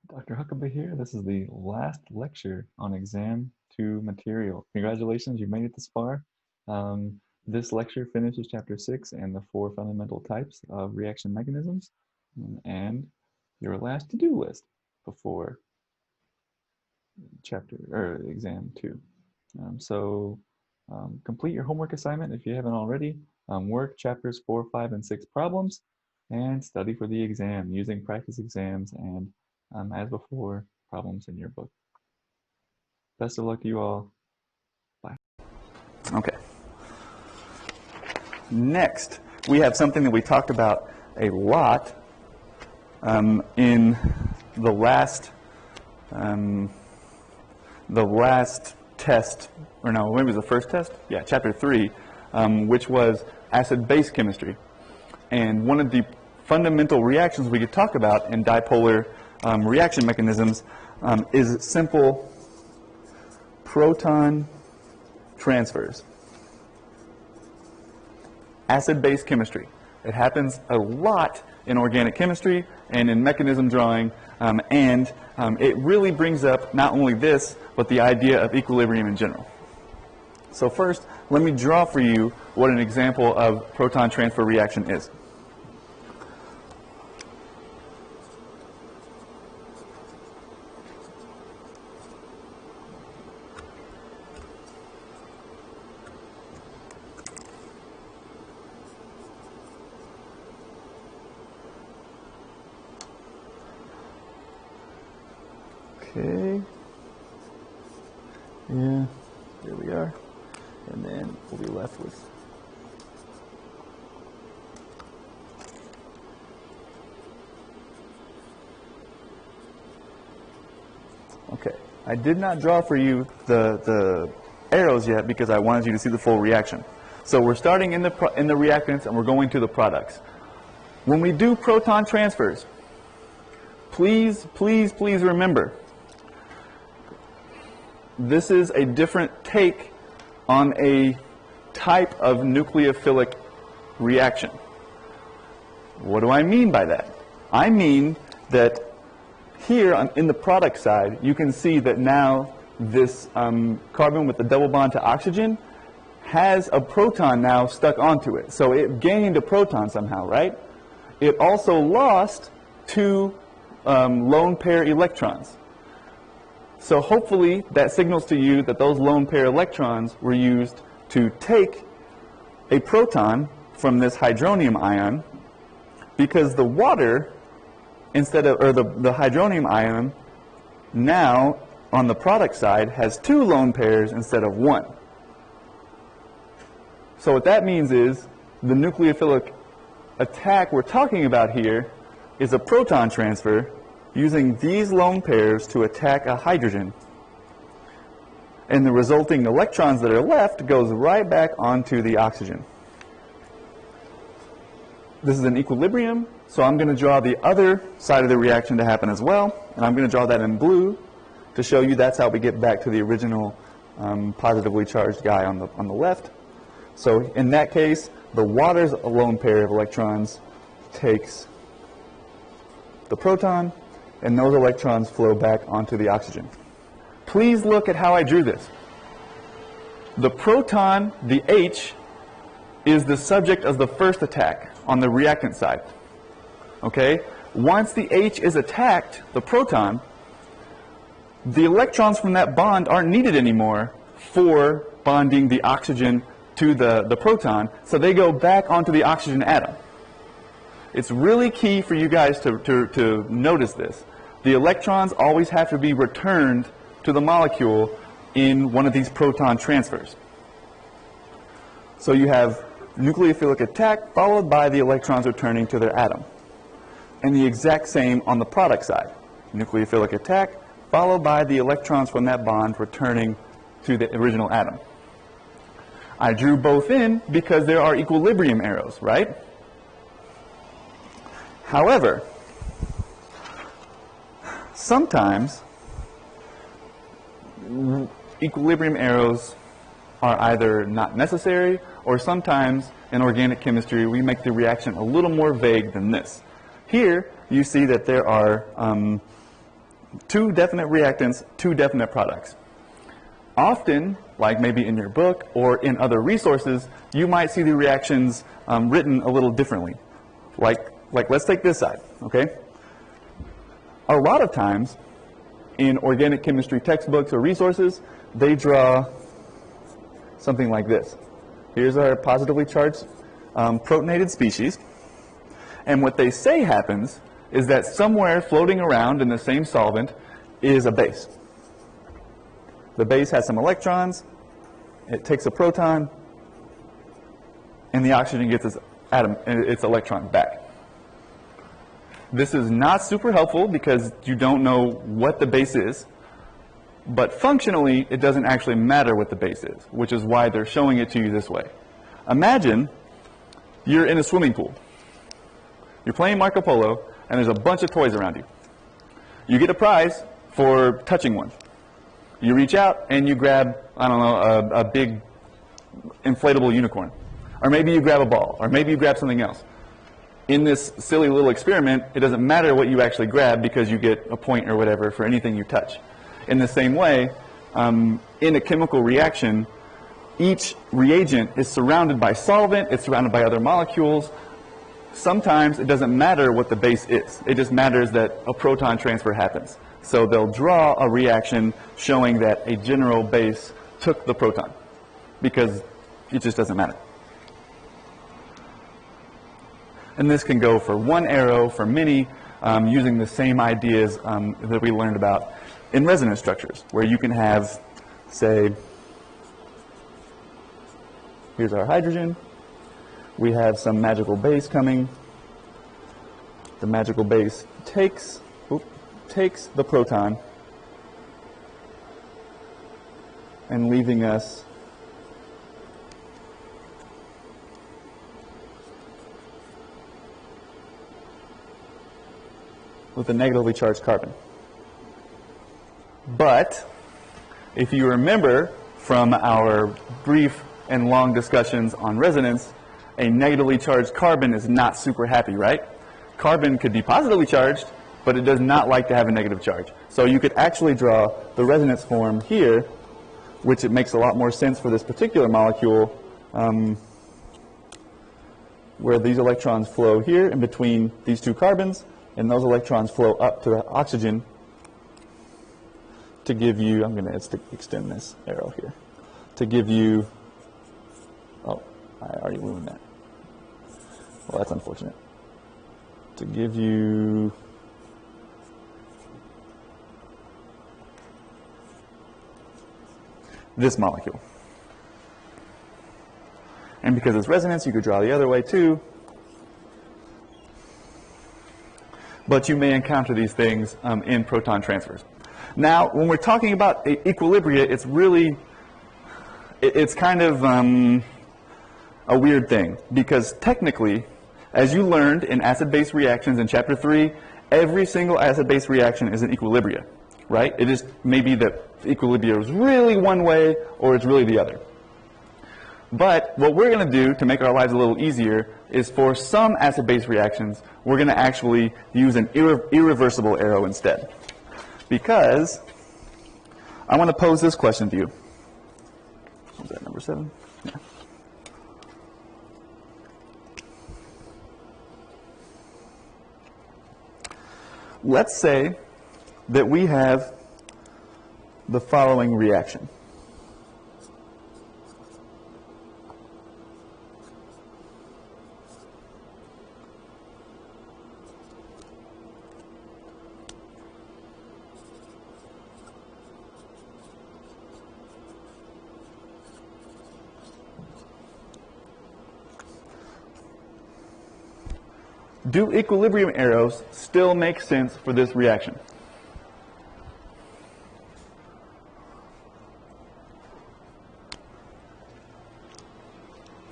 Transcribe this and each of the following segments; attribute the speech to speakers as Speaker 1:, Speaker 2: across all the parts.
Speaker 1: Dr. Huckabee here. This is the last lecture on Exam 2 material. Congratulations, you made it this far. This lecture finishes Chapter 6 and the 4 fundamental types of reaction mechanisms and your last to-do list before Exam 2. Complete your homework assignment if you haven't already. Work Chapters 4, 5, and 6 problems and study for the exam using practice exams and as before, problems in your book. Best of luck to you all. Bye.
Speaker 2: Okay. Next, we have something that we talked about a lot in the last test, or no, maybe it was the first test? Yeah, Chapter 3, which was acid-base chemistry. And one of the fundamental reactions we could talk about in dipolar reaction mechanisms is simple proton transfers. Acid-base chemistry. It happens a lot in organic chemistry and in mechanism drawing, and it really brings up not only this, but the idea of equilibrium in general. So first, let me draw for you what an example of proton transfer reaction is. Okay, yeah, there we are, and then we'll be left with okay. I did not draw for you the arrows yet because I wanted you to see the full reaction. So we're starting in the reactants and we're going to the products. When we do proton transfers, please remember, this is a different take on a type of nucleophilic reaction. What do I mean by that? I mean that here in the product side, you can see that now this carbon with the double bond to oxygen has a proton now stuck onto it. So it gained a proton somehow, right? It also lost two lone pair electrons. So hopefully that signals to you that those lone pair electrons were used to take a proton from this hydronium ion, because the water, the hydronium ion now on the product side has two lone pairs instead of one. So what that means is the nucleophilic attack we're talking about here is a proton transfer using these lone pairs to attack a hydrogen. And the resulting electrons that are left goes right back onto the oxygen. This is an equilibrium, so I'm going to draw the other side of the reaction to happen as well, and I'm going to draw that in blue to show you that's how we get back to the original positively charged guy on the left. So in that case, the water's lone pair of electrons takes the proton, and those electrons flow back onto the oxygen. Please look at how I drew this. The proton, the H, is the subject of the first attack on the reactant side. Okay? Once the H is attacked, the proton, the electrons from that bond aren't needed anymore for bonding the oxygen to the proton, so they go back onto the oxygen atom. It's really key for you guys to notice this. The electrons always have to be returned to the molecule in one of these proton transfers. So you have nucleophilic attack followed by the electrons returning to their atom. And the exact same on the product side. Nucleophilic attack followed by the electrons from that bond returning to the original atom. I drew both in because there are equilibrium arrows, right? However, sometimes equilibrium arrows are either not necessary, or sometimes in organic chemistry we make the reaction a little more vague than this. Here you see that there are two definite reactants, two definite products. Often, like maybe in your book or in other resources, you might see the reactions written a little differently. Like let's take this side, okay? A lot of times in organic chemistry textbooks or resources, they draw something like this. Here's our positively charged protonated species. And what they say happens is that somewhere floating around in the same solvent is a base. The base has some electrons, it takes a proton, and the oxygen gets its electron back. This is not super helpful because you don't know what the base is, but functionally it doesn't actually matter what the base is, which is why they're showing it to you this way. Imagine you're in a swimming pool. You're playing Marco Polo, and there's a bunch of toys around you. You get a prize for touching one. You reach out and you grab, I don't know, a big inflatable unicorn. Or maybe you grab a ball, or maybe you grab something else. In this silly little experiment, it doesn't matter what you actually grab because you get a point or whatever for anything you touch. In the same way, in a chemical reaction, each reagent is surrounded by solvent, it's surrounded by other molecules. Sometimes it doesn't matter what the base is. It just matters that a proton transfer happens. So they'll draw a reaction showing that a general base took the proton because it just doesn't matter. And this can go for one arrow, for many, using the same ideas that we learned about in resonance structures, where you can have, say, here's our hydrogen. We have some magical base coming. The magical base takes the proton and leaving us with a negatively charged carbon. But if you remember from our brief and long discussions on resonance, a negatively charged carbon is not super happy, right? Carbon could be positively charged, but it does not like to have a negative charge. So you could actually draw the resonance form here, which it makes a lot more sense for this particular molecule, where these electrons flow here in between these two carbons, and those electrons flow up to the oxygen to give you, I'm going to extend this arrow here, to give you, oh, I already ruined that. Well, that's unfortunate. To give you this molecule. And because it's resonance, you could draw the other way too. But you may encounter these things in proton transfers. Now, when we're talking about equilibria, it's kind of a weird thing, because technically, as you learned in acid-base reactions in chapter 3, every single acid-base reaction is an equilibria, right? It is maybe that equilibria is really one way or it's really the other. But what we're going to do to make our lives a little easier is for some acid-base reactions, we're going to actually use an irreversible arrow instead. Because I want to pose this question to you. Was that number 7? Yeah. Let's say that we have the following reaction. Do equilibrium arrows still make sense for this reaction?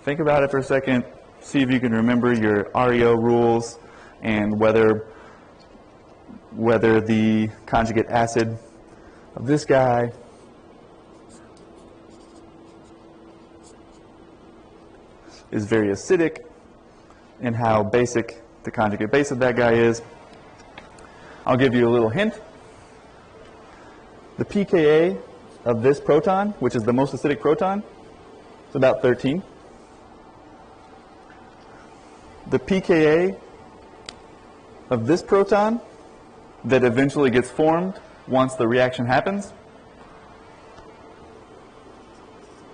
Speaker 2: Think about it for a second. See if you can remember your REO rules and whether the conjugate acid of this guy is very acidic and how basic the conjugate base of that guy is. I'll give you a little hint. The pKa of this proton, which is the most acidic proton, is about 13. The pKa of this proton that eventually gets formed once the reaction happens,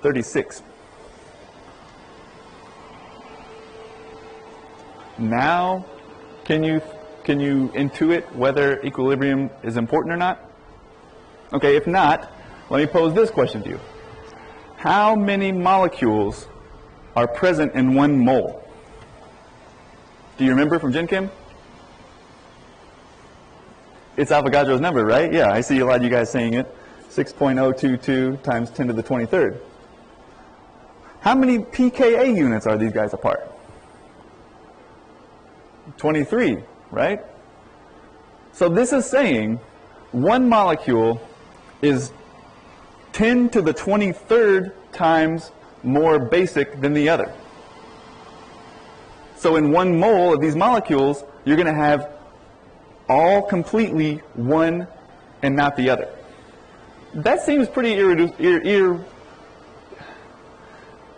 Speaker 2: 36. Now, can you intuit whether equilibrium is important or not? Okay, if not, let me pose this question to you. How many molecules are present in 1 mole? Do you remember from Gen Chem? It's Avogadro's number, right? Yeah, I see a lot of you guys saying it. 6.022 times 10 to the 23rd. How many pKa units are these guys apart? 23, right? So this is saying 1 molecule is 10 to the 23rd times more basic than the other. So in 1 mole of these molecules, you're going to have all completely one and not the other. That seems pretty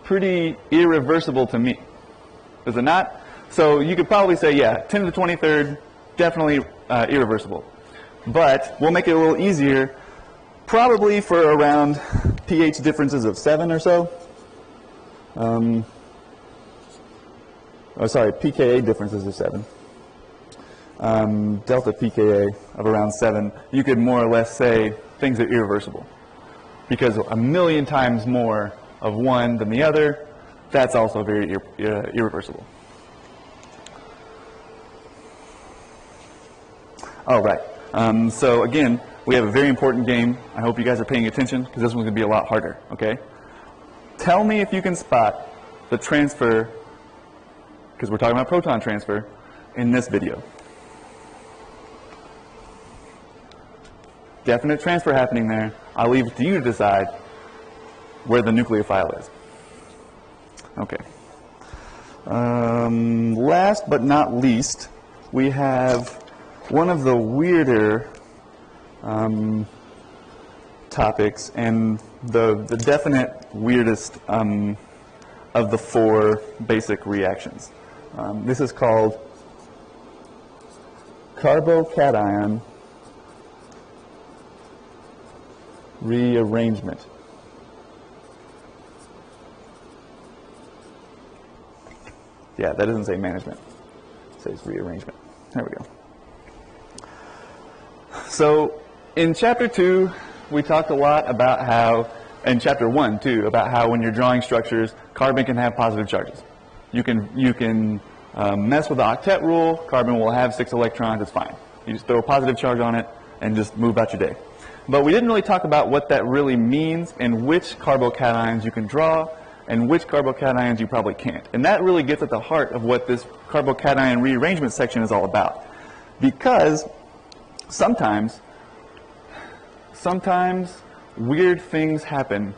Speaker 2: pretty irreversible to me. Is it not? So you could probably say, yeah, 10 to the 23rd, definitely irreversible. But we'll make it a little easier, probably for around pH differences of 7 or so. pKa differences of 7. Delta pKa of around 7. You could more or less say things are irreversible. Because a million times more of one than the other, that's also very irreversible. All right. So again, we have a very important game. I hope you guys are paying attention because this one's going to be a lot harder. Okay. Tell me if you can spot the transfer, because we're talking about proton transfer, in this video. Definite transfer happening there. I'll leave it to you to decide where the nucleophile is. Okay. Last but not least, we have one of the weirder topics and the definite weirdest of the 4 basic reactions. This is called carbocation rearrangement. Yeah, that doesn't say management. It says rearrangement. There we go. So in chapter 2, we talked a lot about how, in chapter 1 too, about how when you're drawing structures, carbon can have positive charges. You can mess with the octet rule. Carbon will have 6 electrons. It's fine. You just throw a positive charge on it and just move about your day. But we didn't really talk about what that really means and which carbocations you can draw and which carbocations you probably can't. And that really gets at the heart of what this carbocation rearrangement section is all about. Because sometimes weird things happen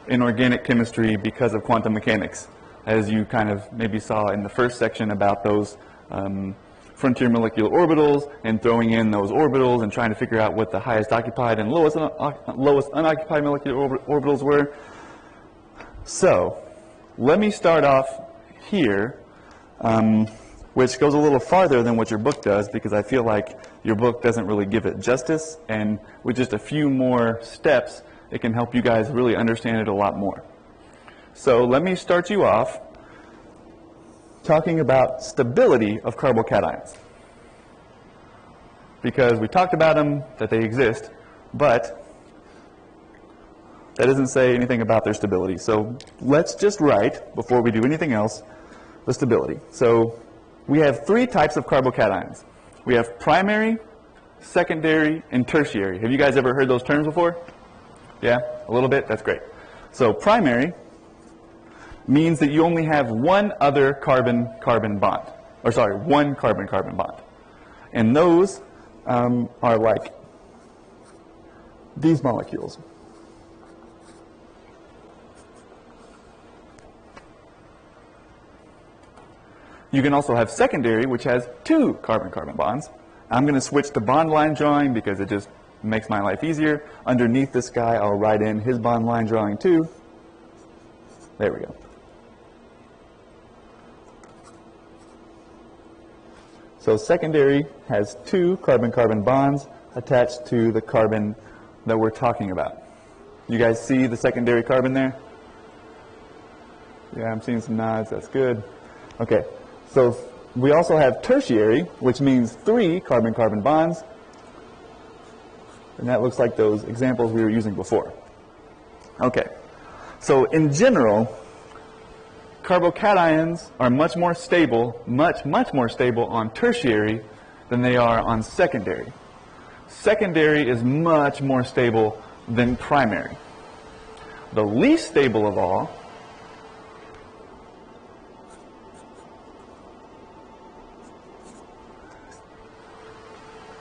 Speaker 2: in organic chemistry because of quantum mechanics, as you kind of maybe saw in the first section about those frontier molecular orbitals and throwing in those orbitals and trying to figure out what the highest occupied and lowest unoccupied molecular orbitals were. So let me start off here, which goes a little farther than what your book does, because I feel like your book doesn't really give it justice, and with just a few more steps, it can help you guys really understand it a lot more. So let me start you off talking about stability of carbocations. Because we talked about them, that they exist, but that doesn't say anything about their stability. So let's just write, before we do anything else, the stability. So we have 3 types of carbocations. We have primary, secondary, and tertiary. Have you guys ever heard those terms before? Yeah? A little bit? That's great. So primary means that you only have one other carbon-carbon bond. Or sorry, one carbon-carbon bond. And those are like these molecules. You can also have secondary, which has 2 carbon-carbon bonds. I'm going to switch to bond line drawing because it just makes my life easier. Underneath this guy, I'll write in his bond line drawing too. There we go. So secondary has two carbon-carbon bonds attached to the carbon that we're talking about. You guys see the secondary carbon there? Yeah, I'm seeing some nods. That's good. Okay, so we also have tertiary, which means three carbon-carbon bonds. And that looks like those examples we were using before. Okay, so in general, carbocations are much more stable, much more stable on tertiary than they are on secondary. Secondary is much more stable than primary. The least stable of all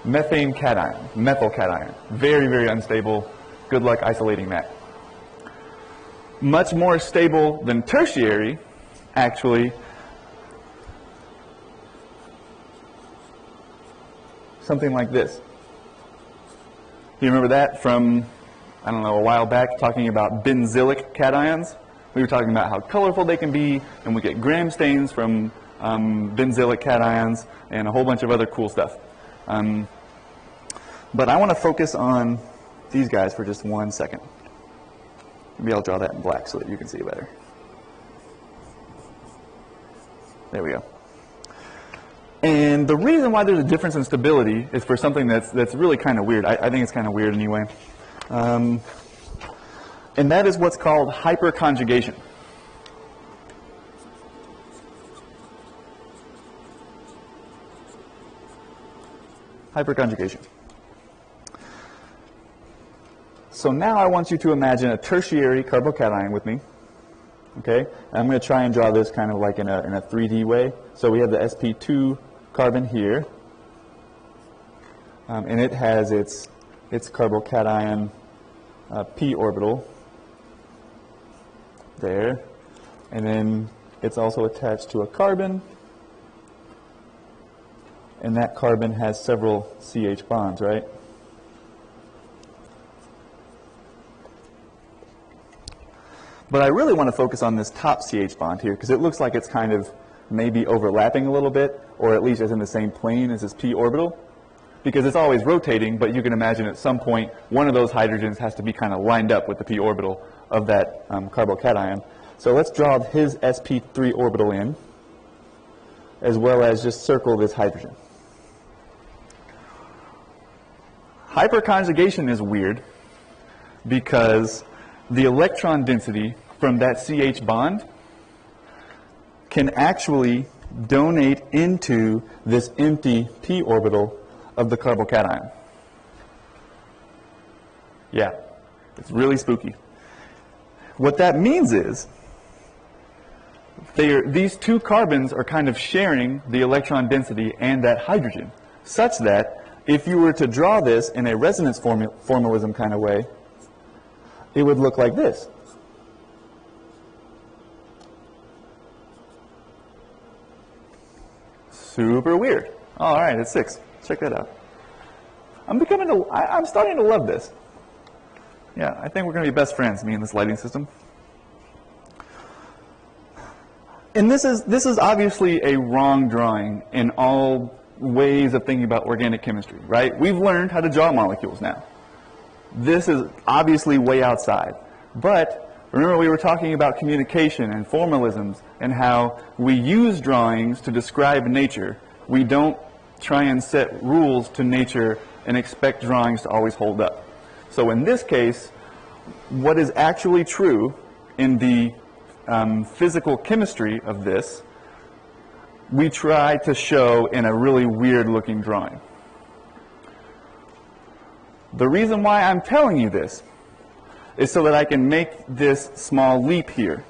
Speaker 2: methane cation, methyl cation. Very unstable. Good luck isolating that. Much more stable than tertiary, actually, something like this. Do you remember that from, I don't know, a while back, talking about benzylic cations? We were talking about how colorful they can be, and we get gram stains from benzylic cations and a whole bunch of other cool stuff. But I want to focus on these guys for just 1 second. Maybe I'll draw that in black so that you can see better. There we go. And the reason why there's a difference in stability is for something that's really kind of weird. I think it's kind of weird anyway. And that is what's called hyperconjugation. Hyperconjugation. So now I want you to imagine a tertiary carbocation with me. Okay? And I'm going to try and draw this kind of like in a 3D way. So we have the sp2 carbon here. And it has its carbocation p orbital there. And then it's also attached to a carbon. And that carbon has several CH bonds, right? But I really want to focus on this top CH bond here because it looks like it's kind of maybe overlapping a little bit, or at least it's in the same plane as this p orbital, because it's always rotating, but you can imagine at some point one of those hydrogens has to be kind of lined up with the p orbital of that carbocation. So let's draw his sp3 orbital in, as well as just circle this hydrogen. Hyperconjugation is weird because the electron density from that CH bond can actually donate into this empty p orbital of the carbocation. Yeah, it's really spooky. What that means is these two carbons are kind of sharing the electron density and that hydrogen, such that if you were to draw this in a resonance formalism kind of way, it would look like this. Super weird. All right, it's 6. Check that out. I'm starting to love this. Yeah, I think we're going to be best friends, me and this lighting system. And this is obviously a wrong drawing in all ways of thinking about organic chemistry, right? We've learned how to draw molecules now. This is obviously way outside. But remember we were talking about communication and formalisms and how we use drawings to describe nature. We don't try and set rules to nature and expect drawings to always hold up. So in this case, what is actually true in the physical chemistry of this, we try to show in a really weird looking drawing. The reason why I'm telling you this is so that I can make this small leap here.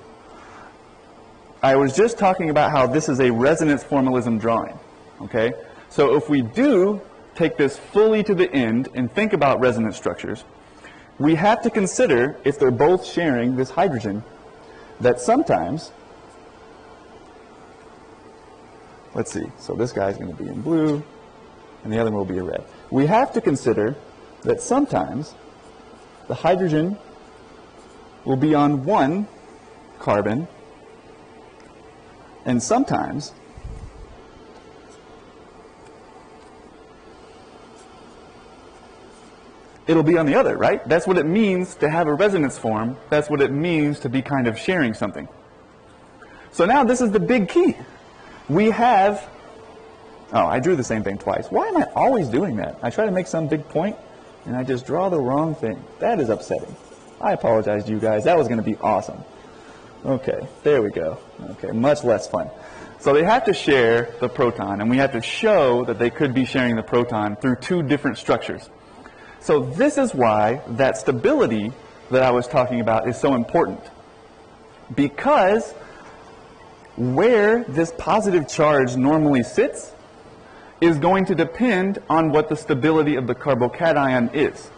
Speaker 2: I was just talking about how this is a resonance formalism drawing, okay? So if we do take this fully to the end and think about resonance structures, we have to consider, if they're both sharing this hydrogen, that sometimes, let's see, so this guy's going to be in blue, and the other one will be in red. We have to consider that sometimes the hydrogen will be on one carbon, and sometimes it'll be on the other, right? That's what it means to have a resonance form. That's what it means to be kind of sharing something. So now this is the big key. We have, oh, I drew the same thing twice. Why am I always doing that? I try to make some big point, and I just draw the wrong thing. That is upsetting. I apologize to you guys. That was going to be awesome. Okay, there we go. Okay, much less fun. So they have to share the proton, and we have to show that they could be sharing the proton through two different structures. So this is why that stability that I was talking about is so important. Because where this positive charge normally sits is going to depend on what the stability of the carbocation is.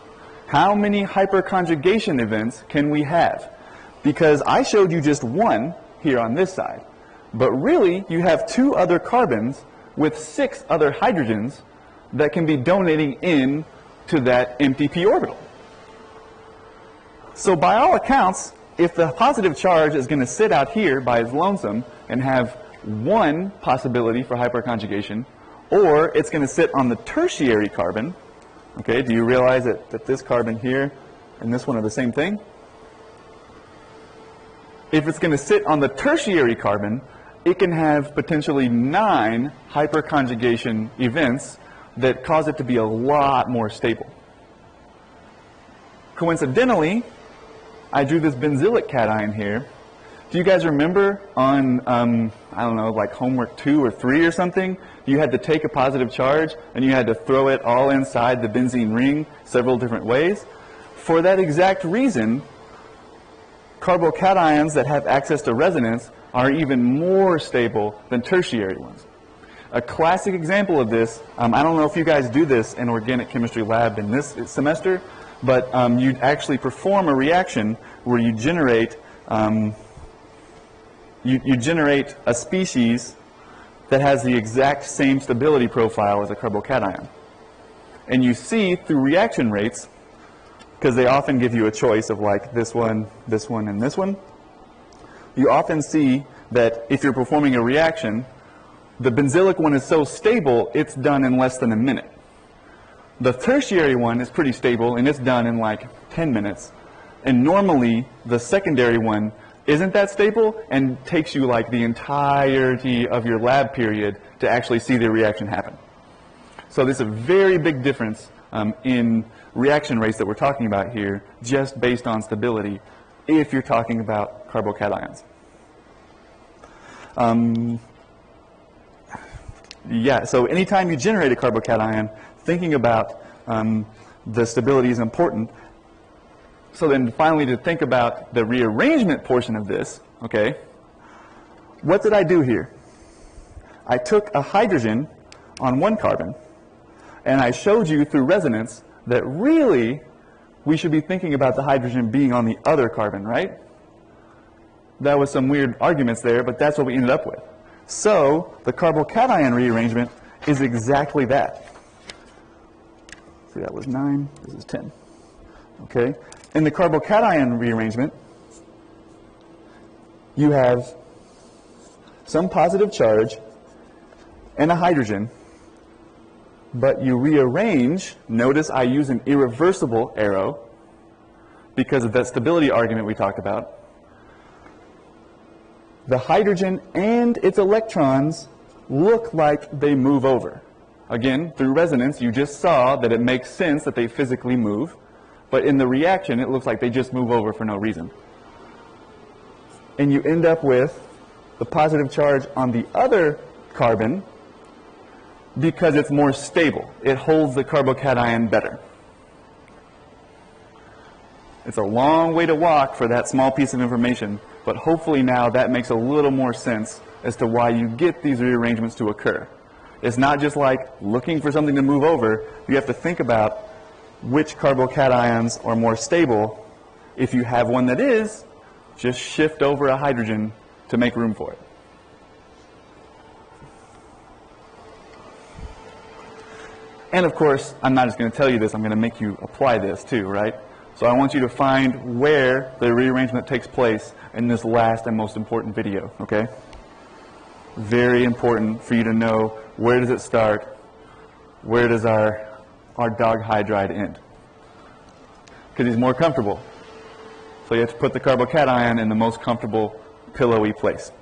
Speaker 2: How many hyperconjugation events can we have? Because I showed you just one here on this side, but really you have two other carbons with 6 other hydrogens that can be donating in to that empty p orbital. So by all accounts, if the positive charge is going to sit out here by its lonesome and have one possibility for hyperconjugation, or it's going to sit on the tertiary carbon, okay, do you realize that this carbon here and this one are the same thing? If it's going to sit on the tertiary carbon, it can have potentially 9 hyperconjugation events that cause it to be a lot more stable. Coincidentally, I drew this benzylic cation here. Do you guys remember on, I don't know, like homework 2 or 3 or something, you had to take a positive charge and you had to throw it all inside the benzene ring several different ways? For that exact reason, carbocations that have access to resonance are even more stable than tertiary ones. A classic example of this, I don't know if you guys do this in organic chemistry lab in this semester, but you actually perform a reaction where you generate you generate a species that has the exact same stability profile as a carbocation. And you see through reaction rates, because they often give you a choice of like this one, and this one, you often see that if you're performing a reaction, the benzylic one is so stable, it's done in less than a minute. The tertiary one is pretty stable, and it's done in like 10 minutes. And normally, the secondary one isn't that stable and takes you like the entirety of your lab period to actually see the reaction happen. So there's a very big difference in reaction rates that we're talking about here, just based on stability, if you're talking about carbocations. Yeah, so anytime you generate a carbocation, thinking about the stability is important. So then finally, to think about the rearrangement portion of this, okay, what did I do here? I took a hydrogen on one carbon, and I showed you through resonance that really we should be thinking about the hydrogen being on the other carbon, right? That was some weird arguments there, but that's what we ended up with. So the carbocation rearrangement is exactly that. See, that was 9, this is 10. Okay? In the carbocation rearrangement, you have some positive charge and a hydrogen, but you rearrange. Notice I use an irreversible arrow because of that stability argument we talked about. The hydrogen and its electrons look like they move over. Again, through resonance, you just saw that it makes sense that they physically move, but in the reaction, it looks like they just move over for no reason. And you end up with the positive charge on the other carbon because it's more stable. It holds the carbocation better. It's a long way to walk for that small piece of information, but hopefully now that makes a little more sense as to why you get these rearrangements to occur. It's not just like looking for something to move over. You have to think about which carbocations are more stable. If you have one that is, just shift over a hydrogen to make room for it. And of course, I'm not just going to tell you this, I'm going to make you apply this too, right? So I want you to find where the rearrangement takes place in this last and most important video, okay? Very important for you to know, where does it start, where does our dog hydride end? Because he's more comfortable. So you have to put the carbocation in the most comfortable, pillowy place.